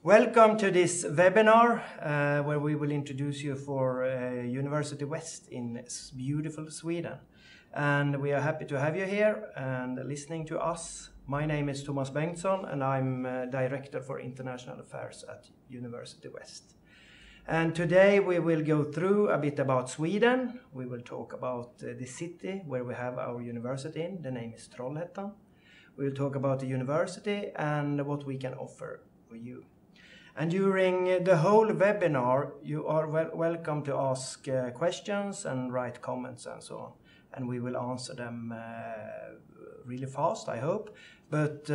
Welcome to this webinar where we will introduce you for University West in beautiful Sweden. And we are happy to have you here and listening to us. My name is Thomas Bengtsson and I'm Director for International Affairs at University West. And today we will go through a bit about Sweden. We will talk about the city where we have our university in. The name is Trollhättan. We will talk about the university and what we can offer for you. And during the whole webinar, you are welcome to ask questions and write comments and so on. And we will answer them really fast, I hope. But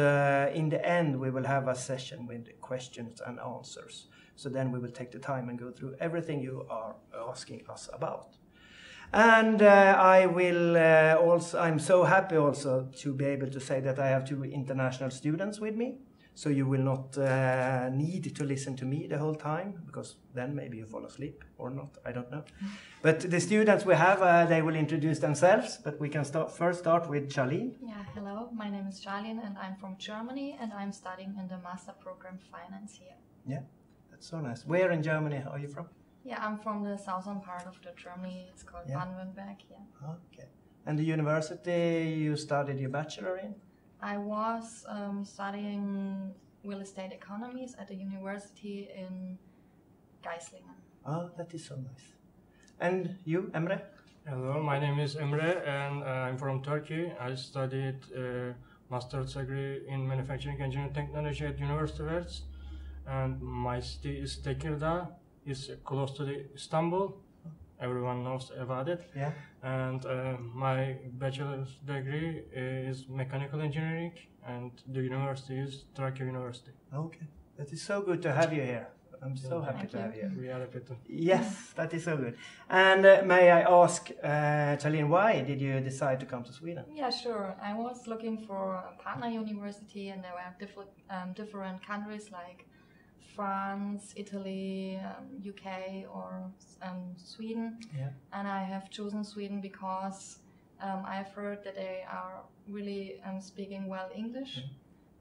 in the end, we will have a session with questions and answers. So then we will take the time and go through everything you are asking us about. And I'm so happy also to be able to say that I have two international students with me. So you will not need to listen to me the whole time, because then maybe you fall asleep or not, I don't know. But the students we have, they will introduce themselves, but we can first start with Charlene. Yeah, hello, my name is Charlene and I'm from Germany and I'm studying in the master program Finance here. Yeah, that's so nice. Where in Germany are you from? Yeah, I'm from the southern part of the Germany, it's called Baden-Württemberg, yeah. Okay. And the university you studied your bachelor in? I was studying real estate economies at a university in Geislingen. Oh, that is so nice. And you, Emre? Hello, my name is Emre and I'm from Turkey. I studied master's degree in manufacturing engineering technology at University West, and my city is Tekirdağ. It's close to Istanbul. Everyone knows about it. Yeah. And my bachelor's degree is mechanical engineering, and the university is Turkey University. Okay, that is so good to have you here. I'm so happy to have you. We are happy to. Yes, that is so good. And may I ask, Charlene, why did you decide to come to Sweden? Yeah, sure. I was looking for a partner university, and there were different countries like France, Italy, UK or Sweden. Yeah. And I have chosen Sweden because I've heard that they are really speaking well English,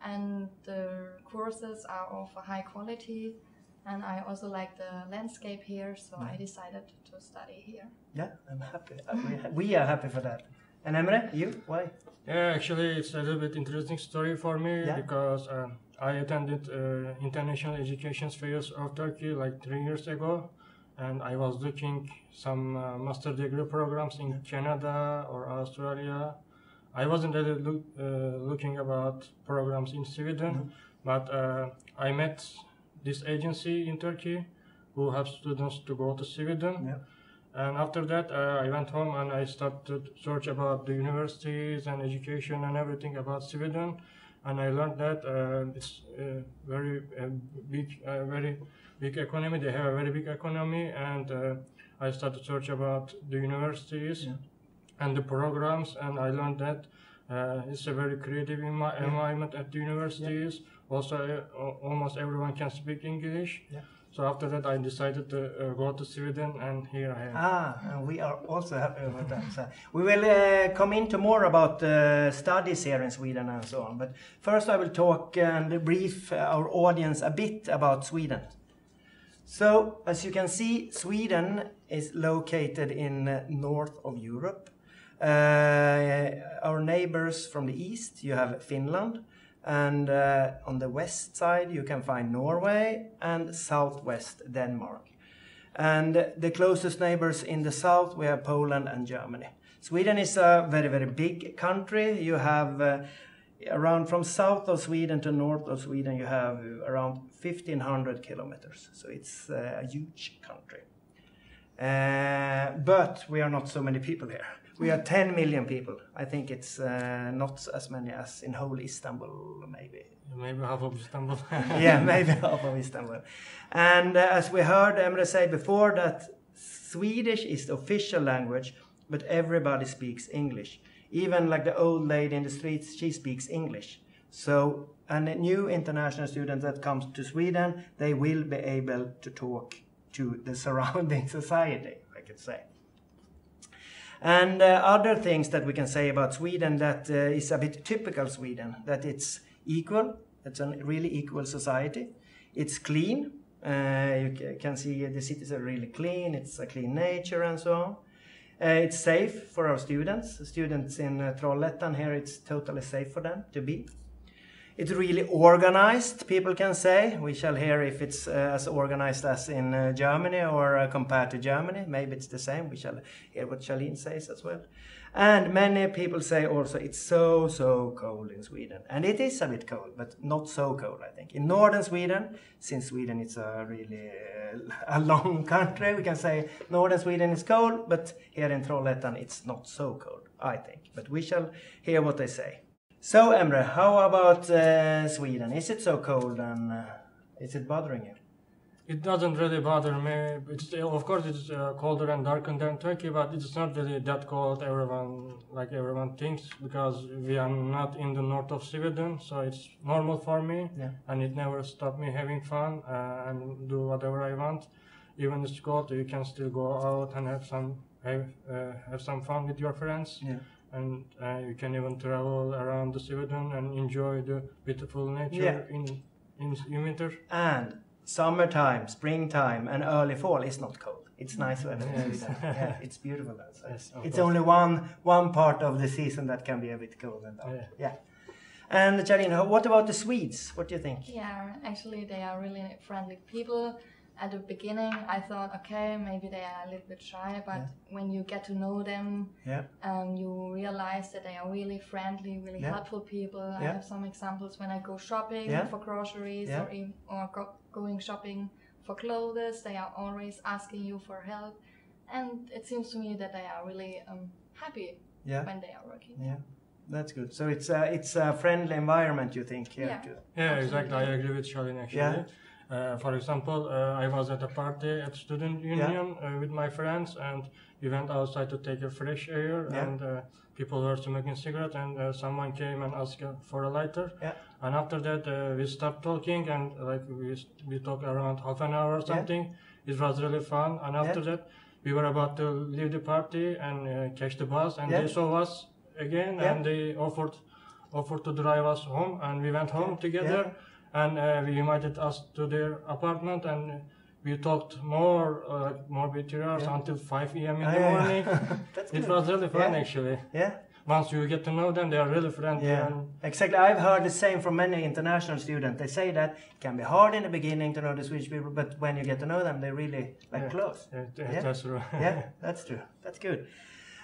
and the courses are of a high quality, and I also like the landscape here, so I decided to study here. Yeah, I'm happy. We are happy for that. And Emre, you? Why? Yeah, actually it's a little bit interesting story for me because I attended international education fairs of Turkey like 3 years ago, and I was looking some master degree programs in Canada or Australia. I wasn't really looking about programs in Sweden, but I met this agency in Turkey who helps students to go to Sweden. Yeah. And after that, I went home and I started to search about the universities and education and everything about Sweden. And I learned that it's a very big economy. They have a very big economy, and I started to search about the universities and the programs, and I learned that it's a very creative environment at the universities. Also, almost everyone can speak English. Yeah. So after that, I decided to go to Sweden, and here I am. And we are also happy about that. So we will come into more about studies here in Sweden and so on. But first I will talk and brief our audience a bit about Sweden. So, as you can see, Sweden is located in north of Europe. Our neighbors from the east, you have Finland. And on the west side you can find Norway, and southwest Denmark. And the closest neighbors in the south we have Poland and Germany. Sweden is a very, very big country. You have around from south of Sweden to north of Sweden you have around 1,500 kilometers. So it's a huge country. But we are not so many people here. We are 10 million people. I think it's not as many as in whole Istanbul, maybe. Maybe half of Istanbul. Yeah, maybe half of Istanbul. And as we heard Emre say before, that Swedish is the official language, but everybody speaks English. Even like the old lady in the streets, she speaks English. So, and a new international student that comes to Sweden, they will be able to talk to the surrounding society, I could say. And other things that we can say about Sweden that is a bit typical Sweden, that it's equal, it's a really equal society. It's clean. You can see the cities are really clean. It's a clean nature and so on. It's safe for our students. Students in Trollhättan here, it's totally safe for them to be. It's really organized, people can say. We shall hear if it's as organized as in Germany or compared to Germany. Maybe it's the same. We shall hear what Charlene says as well. And many people say also it's so cold in Sweden. And it is a bit cold, but not so cold, I think. In northern Sweden, since Sweden is a really a long country, we can say northern Sweden is cold, but here in Trollhättan it's not so cold, I think. But we shall hear what they say. So Emre, how about Sweden? Is it so cold and is it bothering you? It doesn't really bother me. Of course, it's colder and darker than Turkey, but it's not really that cold. Everyone thinks, because we are not in the north of Sweden, so it's normal for me, and it never stopped me having fun and do whatever I want. Even it's cold, you can still go out and have some fun with your friends. Yeah. And you can even travel around the Sweden and enjoy the beautiful nature in winter. And summertime, springtime, and early fall is not cold. It's nice weather. Yeah, it's beautiful outside. Yes, it's only one part of the season that can be a bit cold and dark. Yeah. And Charlene, what about the Swedes? What do you think? Yeah, actually they are really friendly people. At the beginning, I thought, okay, maybe they are a little bit shy, but when you get to know them, you realize that they are really friendly, really helpful people. I have some examples when I go shopping for groceries or going shopping for clothes. They are always asking you for help, and it seems to me that they are really happy when they are working. Yeah. That's good. So it's a friendly environment, you think, here too? Yeah, exactly. I agree with Charlene actually. Yeah. For example, I was at a party at Student Union with my friends, and we went outside to take a fresh air, and people were smoking cigarettes, and someone came and asked for a lighter. Yeah. And after that, we started talking, and we talked around half an hour or something. It was really fun. And after that, we were about to leave the party and catch the bus, and they saw us again, and they offered to drive us home, and we went home together. And we invited us to their apartment, and we talked more with 3 hours until 5 a.m. in the morning. It was really fun, actually. Yeah. Once you get to know them, they are really friendly. Yeah. Exactly. I've heard the same from many international students. They say that it can be hard in the beginning to know the Swedish people, but when you get to know them, they're really close. That's true. Yeah, that's true. That's good.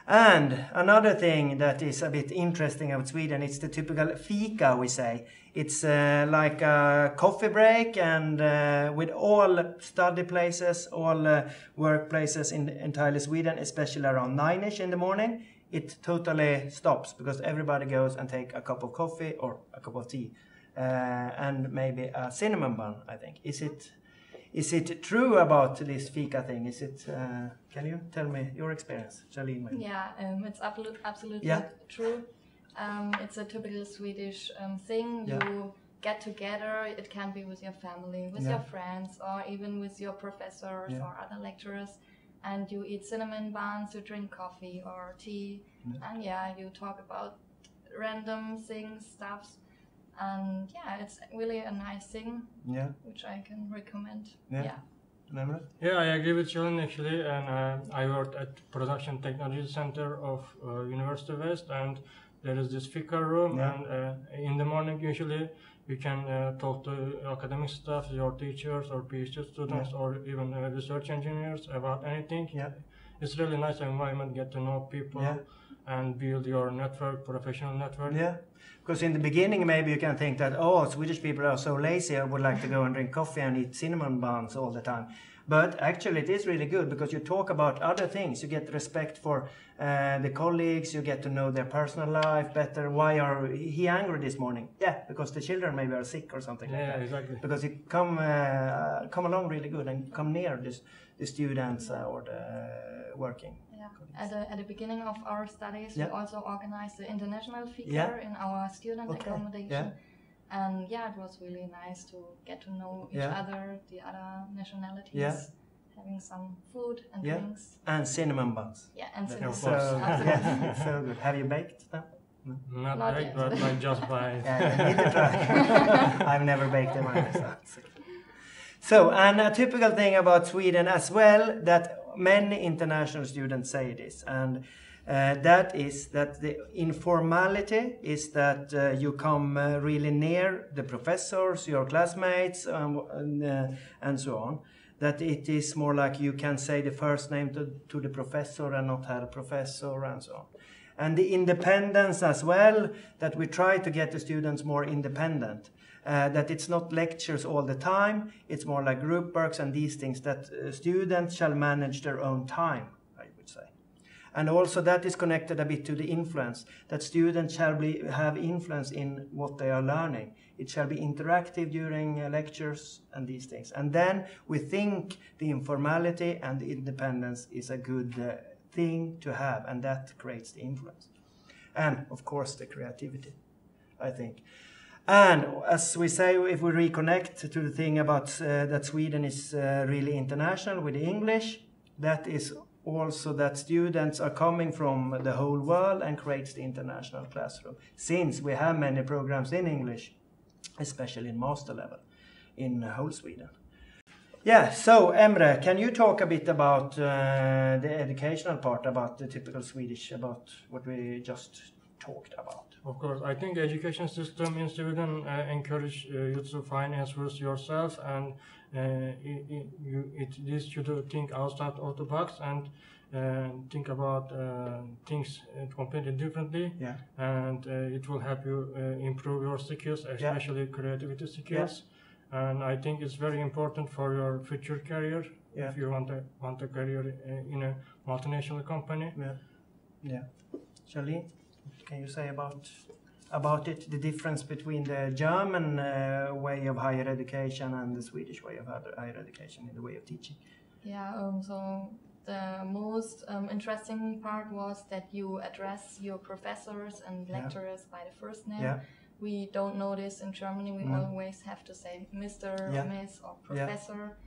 And another thing that is a bit interesting about Sweden, it's the typical fika, we say. It's like a coffee break, and with all study places, all workplaces in entirely Sweden, especially around 9ish in the morning, it totally stops because everybody goes and take a cup of coffee or a cup of tea and maybe a cinnamon bun, I think. Is it true about this fika thing? Is it? Can you tell me your experience, Charlene? Maybe? Yeah, it's absolutely true. It's a typical Swedish thing. You get together. It can be with your family, with your friends, or even with your professors or other lecturers. And you eat cinnamon buns, you drink coffee or tea, and you talk about random things, stuffs. And it's really a nice thing, which I can recommend. Yeah, I agree with Charlene actually, and I worked at Production Technology Center of University West, and there is this fika room, and in the morning usually you can talk to academic staff, your teachers or PhD students or even research engineers about anything. It's really nice environment, get to know people and build your network, professional network. Yeah. Because in the beginning, maybe you can think that, Swedish people are so lazy, I would like to go and drink coffee and eat cinnamon buns all the time. But actually, it is really good because you talk about other things. You get respect for the colleagues, you get to know their personal life better. Why are he angry this morning? Yeah, because the children maybe are sick or something like that. Yeah, exactly. Because you come along really good and come near the students or the working. At the beginning of our studies, we also organized the international fika in our student accommodation. And it was really nice to get to know each other, the other nationalities, having some food and drinks. And cinnamon buns. Yeah, and cinnamon buns. So good. Have you baked them? No. Not baked, but just by. You need to try. I've never baked them either. So. So, and a typical thing about Sweden as well, that many international students say this, and that is that the informality is that you come really near the professors, your classmates, and so on. That it is more like you can say the first name to the professor and not Herr Professor and so on. And the independence as well, that we try to get the students more independent. That it's not lectures all the time, it's more like group works and these things, that students shall manage their own time, I would say. And also that is connected a bit to the influence, that students shall have influence in what they are learning. It shall be interactive during lectures and these things. And then we think the informality and the independence is a good thing to have, and that creates the influence. And of course the creativity, I think. And as we say, if we reconnect to the thing about that Sweden is really international with the English, that is also that students are coming from the whole world and creates the international classroom. Since we have many programs in English, especially in master level, in whole Sweden. Yeah, so Emre, can you talk a bit about the educational part, about the typical Swedish, about what we just talked about? Of course, I think the education system in Sweden encourage you to find answers yourself, and it leads you to think outside of the box and think about things completely differently. Yeah. And it will help you improve your skills, especially creativity skills. Yeah. And I think it's very important for your future career if you want a career in a multinational company. Yeah. Yeah. Charlene? Can you say about it, the difference between the German way of higher education and the Swedish way of higher education in the way of teaching? Yeah, so the most interesting part was that you address your professors and lecturers by the first name. Yeah. We don't know this in Germany, we always have to say Mr., Miss or Professor.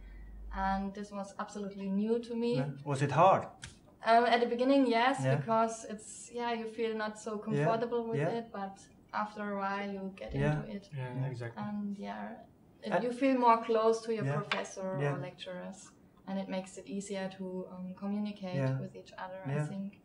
And this was absolutely new to me. Yeah. Was it hard? At the beginning, yes, because it's, you feel not so comfortable with it, but after a while you get into it. Yeah, exactly. And you feel more close to your professor or lecturers, and it makes it easier to communicate with each other, I think.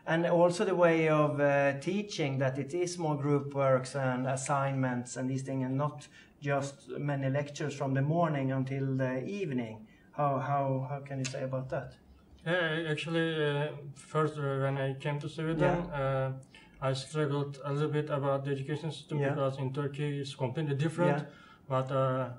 And also the way of teaching, that it is more group works and assignments and these things, and not just many lectures from the morning until the evening. How can you say about that? Yeah, actually, first when I came to Sweden, I struggled a little bit about the education system because in Turkey it's completely different. Yeah. But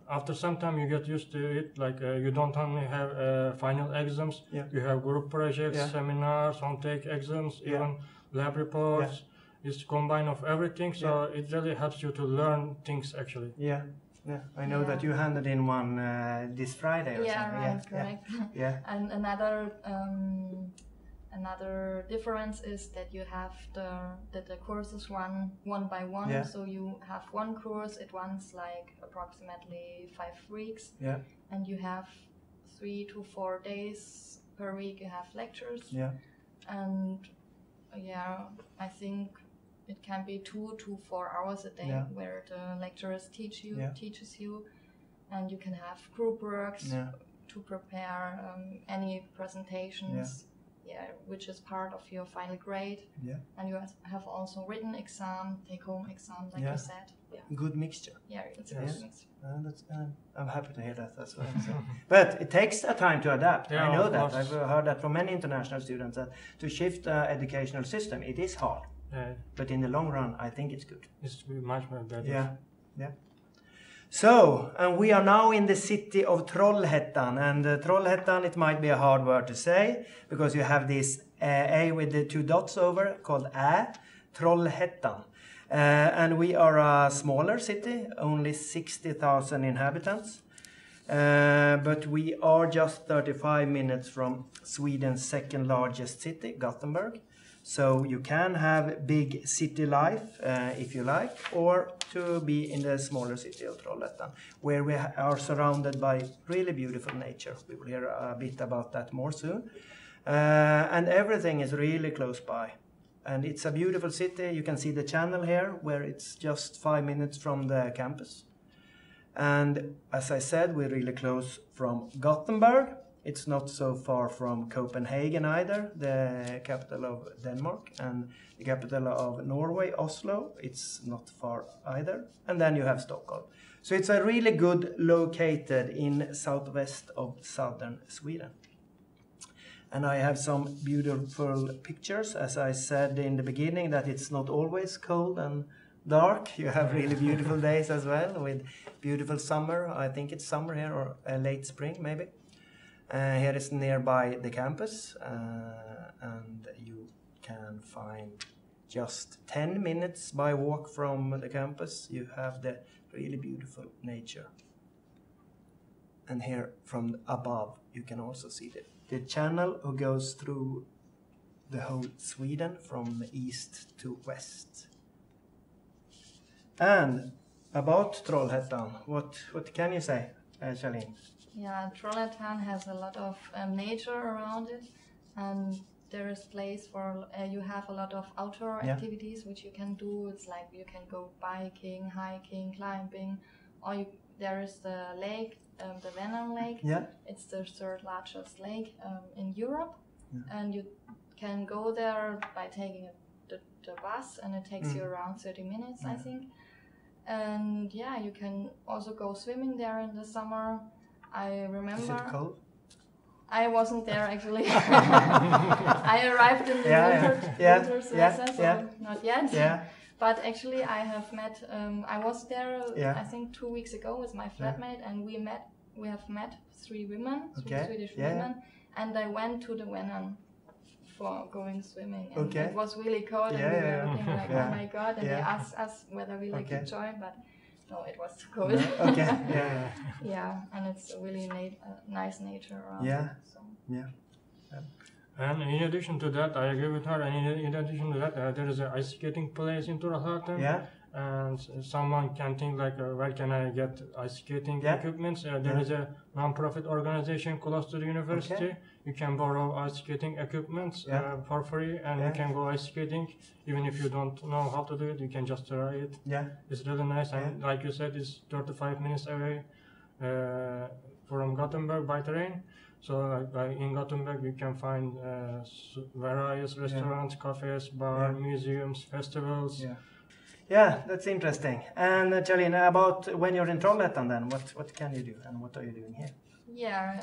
after some time you get used to it. Like you don't only have final exams, you have group projects, seminars, on-take exams, even lab reports. It's a combine of everything, so it really helps you to learn things actually. Yeah, I know that you handed in one this Friday or something. Right, correct. Yeah. And another difference is that you have the courses run one by one. Yeah. So you have one course, it runs like approximately 5 weeks. Yeah. And you have 3 to 4 days per week you have lectures. Yeah. And I think it can be 2 to 4 hours a day where the lecturers teaches you, and you can have group works to prepare any presentations, which is part of your final grade. Yeah. And you have also written exam, take-home exam, like you said. Yeah. Good mixture. Yeah, it's a good mixture. I'm happy to hear that as well. So. But it takes a time to adapt. Yeah, I know that. I've heard that from many international students, that to shift the educational system, it is hard. But in the long run, I think it's good. It's much more better. Yeah. So, and we are now in the city of Trollhättan. And Trollhättan, it might be a hard word to say, because you have this A with the 2 dots over, called Trollhättan. And we are a smaller city, only 60,000 inhabitants. But we are just 35 minutes from Sweden's second largest city, Gothenburg. So you can have big city life if you like, or to be in the smaller city of Trollhättan, where we are surrounded by really beautiful nature. We will hear a bit about that more soon. And everything is really close by. And it's a beautiful city. You can see the channel here, where it's just 5 minutes from the campus. And as I said, we're really close from Gothenburg. It's not so far from Copenhagen either, the capital of Denmark, and the capital of Norway, Oslo. It's not far either. And then you have Stockholm. So it's a really good located in southwest of southern Sweden. And I have some beautiful pictures. As I said in the beginning, that it's not always cold and dark. You have really beautiful days as well with beautiful summer. I think it's summer here, or late spring maybe. Here is nearby the campus, and you can find just 10 minutes by walk from the campus. You have the really beautiful nature. And here from above you can also see the channel who goes through the whole Sweden from east to west. And about Trollhättan, what can you say, Charlene? Yeah, Trollhättan has a lot of nature around it, and there is place for you have a lot of outdoor activities which you can do. It's like you can go biking, hiking, climbing, or there is the lake, the Vänern Lake. Yeah. It's the third largest lake in Europe, and you can go there by taking the bus, and it takes you around 30 minutes, I think. And yeah, you can also go swimming there in the summer. I remember. Is it cold? I wasn't there actually. I arrived in the winter semester, so not yet. Yeah. But actually, I have met. I was there. I think 2 weeks ago with my flatmate, and we have met three Swedish women, and I went to the Vänern for going swimming. And it was really cold, and we were looking like, oh my god! And they asked us whether we like to join, but. No, it was too cold. Yeah, and it's really nice nature around. Yeah. It, so. Yeah. And in addition to that, I agree with her. And in addition to that, there is an ice skating place in Trollhättan. Yeah. And someone can think like, where can I get ice skating equipment? There is a non-profit organization close to the university. You can borrow ice skating equipment for free, and you can go ice skating. Even if you don't know how to do it, you can just try it. Yeah. It's really nice, and like you said, it's 35 minutes away from Gothenburg by train. So in Gothenburg, you can find various restaurants, cafes, bars, museums, festivals. Yeah. Yeah, that's interesting. And Charlene, about when you're in Trollhättan then, what can you do and what are you doing here? Yeah,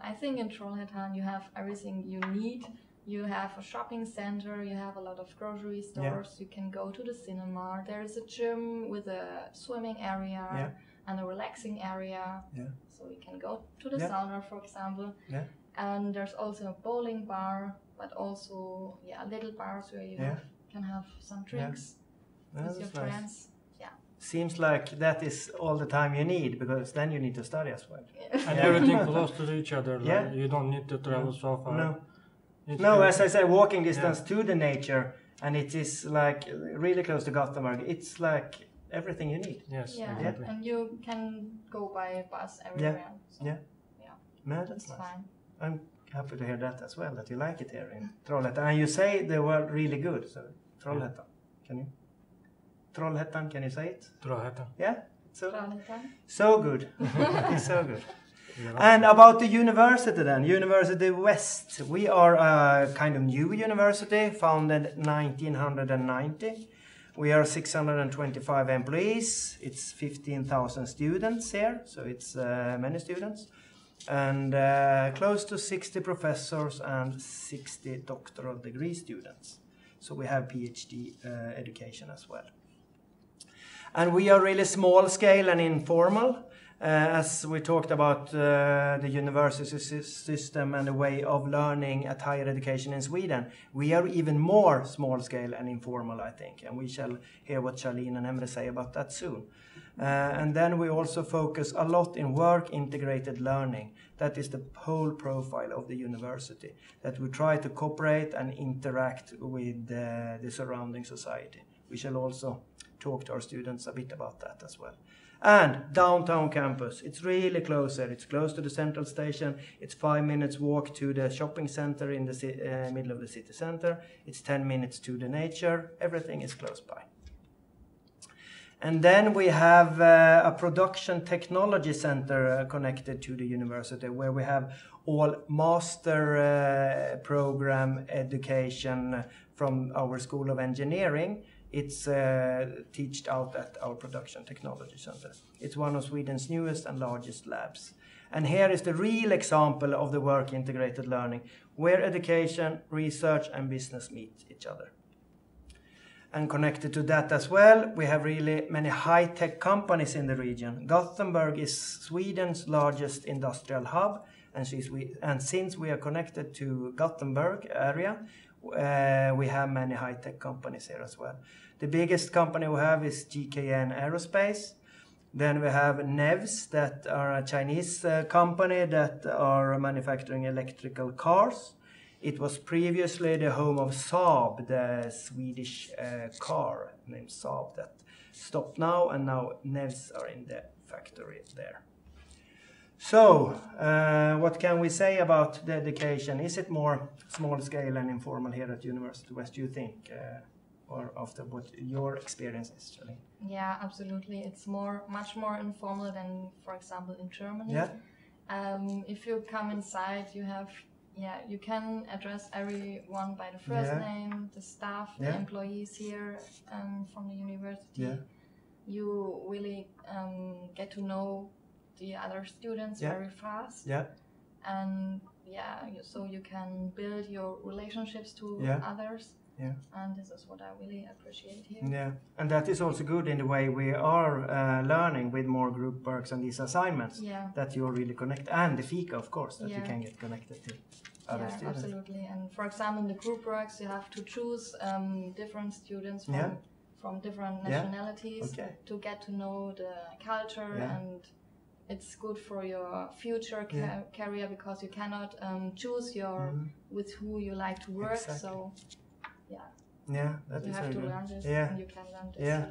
I think in Trollhättan you have everything you need. You have a shopping center, you have a lot of grocery stores, you can go to the cinema, there is a gym with a swimming area and a relaxing area. So you can go to the sauna, for example. And there's also a bowling bar, but also little bars where you can have some drinks. With your friends. Yeah. Seems like that is all the time you need, because then you need to study as well. And everything close to each other. Like you don't need to travel so far. No, as I said, walking distance to the nature, and it is like really close to Gothenburg. It's like everything you need. Yes. Yeah. Exactly. And you can go by bus everywhere. So, No, that's nice. Fine. I'm happy to hear that as well, that you like it here in Trollhättan. And you say they were really good. So Trollhättan, can you? Trollhättan, can you say it? Trollhättan. Yeah? Trollhättan. So good. It's so good. And about the university then, University West. We are a kind of new university, founded 1990. We are 625 employees. It's 15,000 students here, so it's many students. And close to 60 professors and 60 doctoral degree students. So we have PhD education as well. And we are really small scale and informal. As we talked about the university system and the way of learning at higher education in Sweden, we are even more small scale and informal, I think. And we shall hear what Charlene and Emre say about that soon. And then we also focus a lot in work integrated learning. That is the whole profile of the university, that we try to cooperate and interact with the surrounding society. We shall also talk to our students a bit about that as well. And downtown campus, it's really close there. It's close to the central station. It's 5 minutes walk to the shopping center in the middle of the city center. It's 10 minutes to the nature. Everything is close by. And then we have a production technology center connected to the university, where we have all master program education from our School of Engineering. It's taught out at our production technology center. It's one of Sweden's newest and largest labs. And here is the real example of the work integrated learning, where education, research and business meet each other. And connected to that as well, we have really many high-tech companies in the region. Gothenburg is Sweden's largest industrial hub, and since we are connected to Gothenburg area, we have many high-tech companies here as well. The biggest company we have is GKN Aerospace. Then we have NEVS, that are a Chinese company that are manufacturing electrical cars. It was previously the home of Saab, the Swedish car named Saab, that stopped now, and now NEVS are in the factory there. So, what can we say about the education? Is it more small scale and informal here at University West, do you think? Or after what your experience is, Charlene? Yeah, absolutely. It's much more informal than, for example, in Germany. Yeah. If you come inside, you can address everyone by the first name, the staff, the employees here from the university. Yeah. You really get to know the other students very fast. Yeah. And so you can build your relationships to others. Yeah. And this is what I really appreciate here. Yeah, and that is also good in the way we are learning with more group works and these assignments. Yeah. That you're really connected, and the efika, of course, that you can get connected to other students. Absolutely. And for example, in the group works, you have to choose different students from different nationalities to get to know the culture, and it's good for your future career, because you cannot choose with who you like to work. Exactly. So. Yeah, that you is have to good. learn this, and you can learn this. Yeah.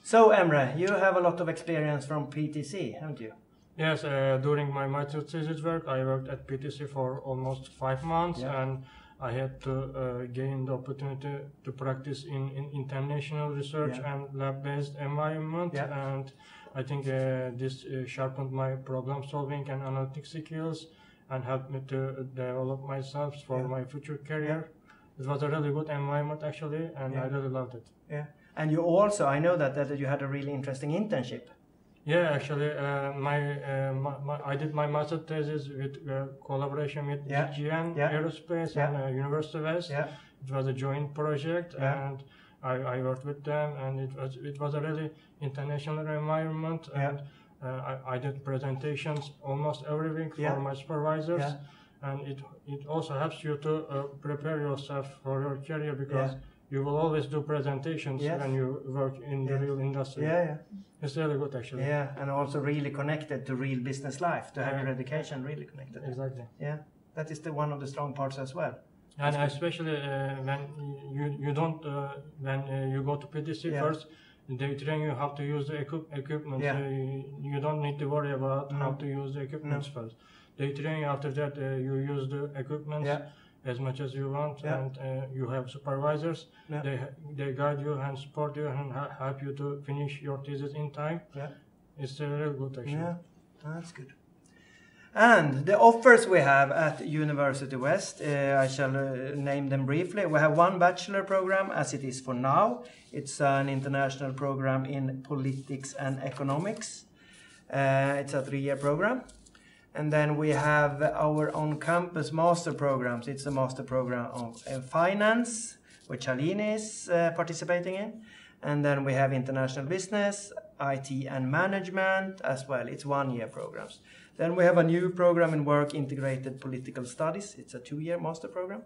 So Emre, you have a lot of experience from PTC, haven't you? Yes, during my master thesis work, I worked at PTC for almost 5 months, and I had to gain the opportunity to practice in international research and lab-based environment, and I think this sharpened my problem-solving and analytic skills and helped me to develop myself for my future career. It was a really good environment actually, and I really loved it. Yeah, and you also, I know that you had a really interesting internship. Yeah, actually, I did my master thesis with collaboration with GKN Aerospace and University West. Yeah. It was a joint project, and I worked with them, and it was a really international environment, and I did presentations almost every week for my supervisors. Yeah. And it also helps you to prepare yourself for your career, because you will always do presentations when you work in the real industry. It's really good actually. Yeah, and also really connected to real business life, to have your education really connected. Exactly. Yeah, that is one of the strong parts as well. And especially when you don't when you go to PTC first, they train you how to use the equipment. So you don't need to worry about how to use the equipment first. They train you after that. You use the equipment as much as you want, and you have supervisors. They guide you and support you and help you to finish your thesis in time. It's real good actually. Yeah, that's good. And the offers we have at University West, I shall name them briefly. We have one bachelor program as it is for now. It's an international program in politics and economics. It's a 3-year program. And then we have our on-campus master programs. It's a master program of finance, which Charlene is participating in. And then we have international business, IT and management as well. It's 1-year programs. Then we have a new program in work integrated political studies. It's a 2-year master program.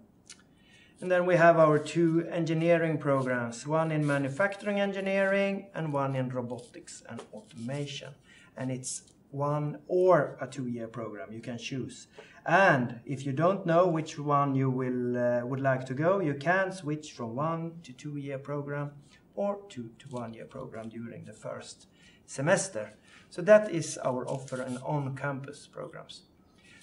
And then we have our 2 engineering programs, one in manufacturing engineering and one in robotics and automation. And it's 1 or a 2-year program, you can choose. And if you don't know which one you would like to go, you can switch from 1 to 2-year program or 2 to 1-year program during the first semester. So that is our offer and on-campus programs.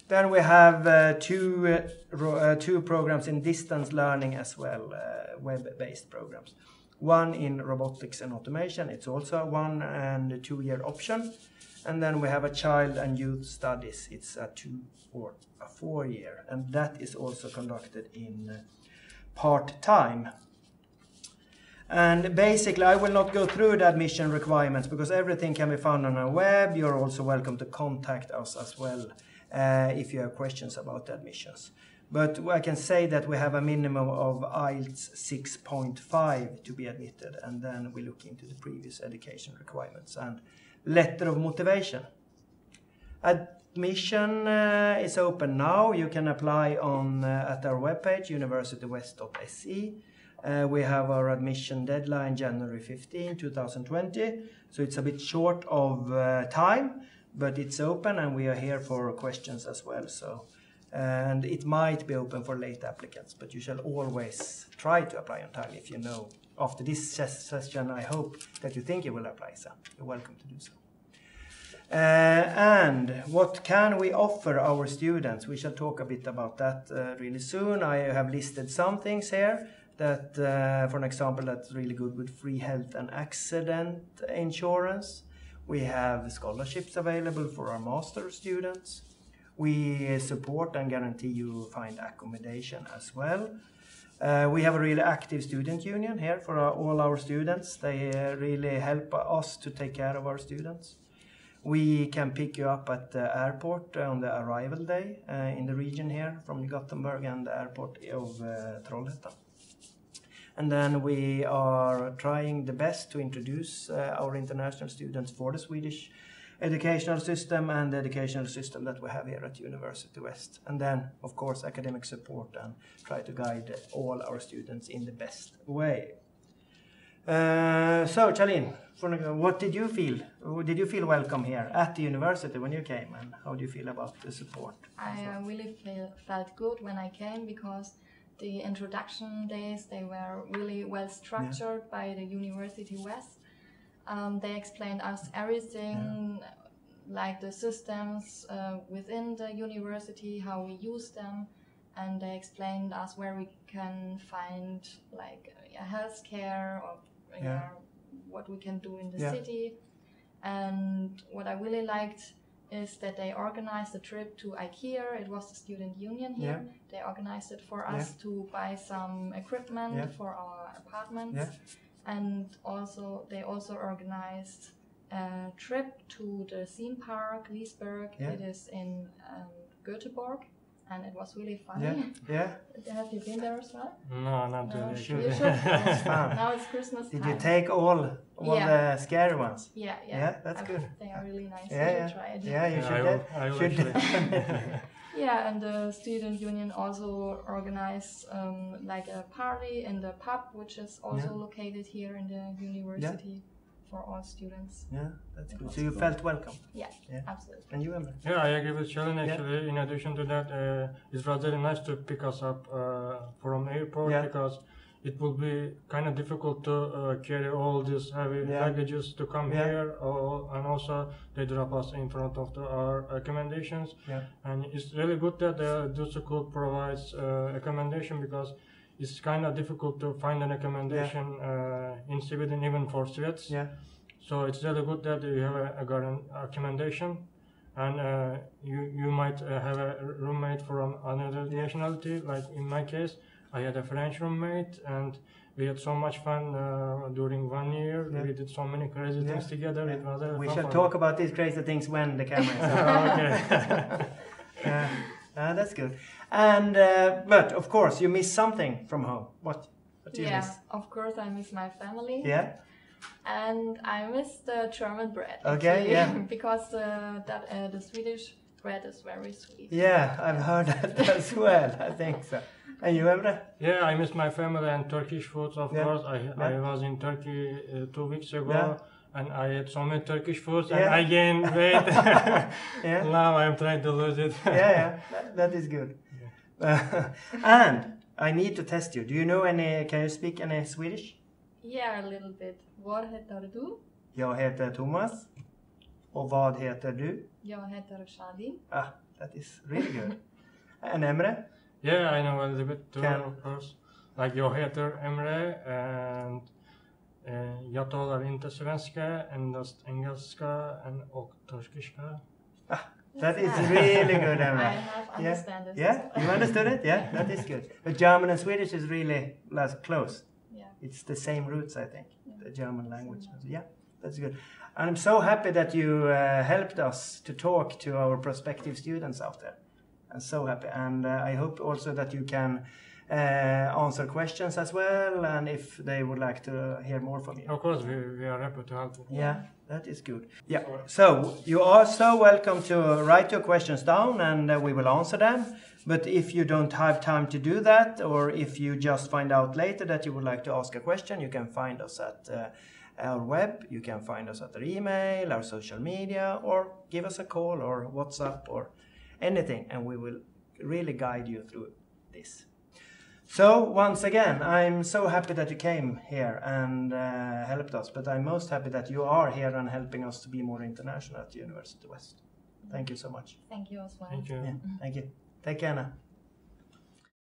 Then we have two programs in distance learning as well, web-based programs. one in robotics and automation. It's also a 1 and 2 year option. And then we have a child and youth studies. It's a 2 or a 4 year, and that is also conducted in part-time. And basically, I will not go through the admission requirements because everything can be found on our web. You're also welcome to contact us as well if you have questions about the admissions. But I can say that we have a minimum of IELTS 6.5 to be admitted, and then we look into the previous education requirements and letter of motivation. Admission is open now. You can apply on at our webpage, universitywest.se. We have our admission deadline January 15, 2020. So it's a bit short of time, but it's open and we are here for questions as well. So, and it might be open for late applicants, but you shall always try to apply on time if you know. After this session, I hope that you think you will apply, so you're welcome to do so. And what can we offer our students? We shall talk a bit about that really soon. I have listed some things here that, for an example, that's really good with free health and accident insurance. We have scholarships available for our master students. We support and guarantee you find accommodation as well. We have a really active student union here for all our students. They really help us to take care of our students. We can pick you up at the airport on the arrival day in the region here from Gothenburg and the airport of Trollhättan. And then we are trying the best to introduce our international students for the Swedish educational system and the educational system that we have here at University West. And then, of course, academic support and try to guide all our students in the best way. So, Charlene, what did you feel? Did you feel welcome here at the university when you came? And how do you feel about the support? I really felt good when I came because the introduction days, they were really well structured by the University West. They explained us everything, like the systems within the university, how we use them, and they explained us where we can find like healthcare or what we can do in the city. And what I really liked is that they organized a trip to IKEA. It was the student union here. They organized it for us to buy some equipment for our apartments. And also, they also organized a trip to the theme park, Liesberg. It is in Göteborg, and it was really funny. Have you been there as well? No, not really. You should. It's fun. Now it's Christmas time. Did you take all the scary ones? Yeah, that's good. They are really nice. You should try it. Yeah, you should. Yeah, and the student union also organized like a party in the pub, which is also located here in the university for all students. Yeah, that's good. So you felt welcome? Yeah, absolutely. And you, Emre? Yeah, I agree with Sharon. Actually, in addition to that, it's rather nice to pick us up from airport because it will be kind of difficult to carry all these heavy baggages to come here, and also they drop us in front of our accommodations. And it's really good that the school provides accommodation because it's kind of difficult to find an accommodation in Sweden, even for Swedes. So it's really good that you have a accommodation, and you might have a roommate from another nationality. Like in my case, I had a French roommate, and we had so much fun during 1 year. We did so many crazy things together. It was we shall talk about these crazy things when the camera is on. Okay. That's good. And but of course, you miss something from home. What do you miss? Of course, I miss my family. And I miss the German bread. Okay, because the Swedish bread is very sweet. Yeah, I've heard that as well. I think so. And you, Emre? Yeah, I miss my family and Turkish foods, of course. I was in Turkey 2 weeks ago, and I ate so many Turkish foods, and I gained weight. Now I'm trying to lose it. That is good. And I need to test you. Do you know can you speak any Swedish? Yeah, a little bit. Vad heter du? Jag heter Thomas. Och vad heter du? Jag heter Charlene. That is really good. And Emre? Yeah, I know a little bit too, of course. Like jag heter Emre, and Jag talar inte svenska, endast engelska och turkiska. That is really good, Emma. I have understand it. Yeah, you understood it? Yeah, that is good. But German and Swedish is really close. Yeah. It's the same roots, I think, the German language. Yeah, that's good. And I'm so happy that you helped us to talk to our prospective students out there. I'm so happy. And I hope also that you can answer questions as well, and if they would like to hear more from you. Of course, we are happy to help you. Yeah, that is good. Yeah, so you are so welcome to write your questions down, and we will answer them. But if you don't have time to do that, or if you just find out later that you would like to ask a question, you can find us at our web, you can find us at our email, our social media, or give us a call or WhatsApp or anything, and we will really guide you through this. So once again, I'm so happy that you came here and helped us, but I'm most happy that you are here and helping us to be more international at University West. Thank you so much. Thank you as well. Thank you. Yeah, thank you. Take care now.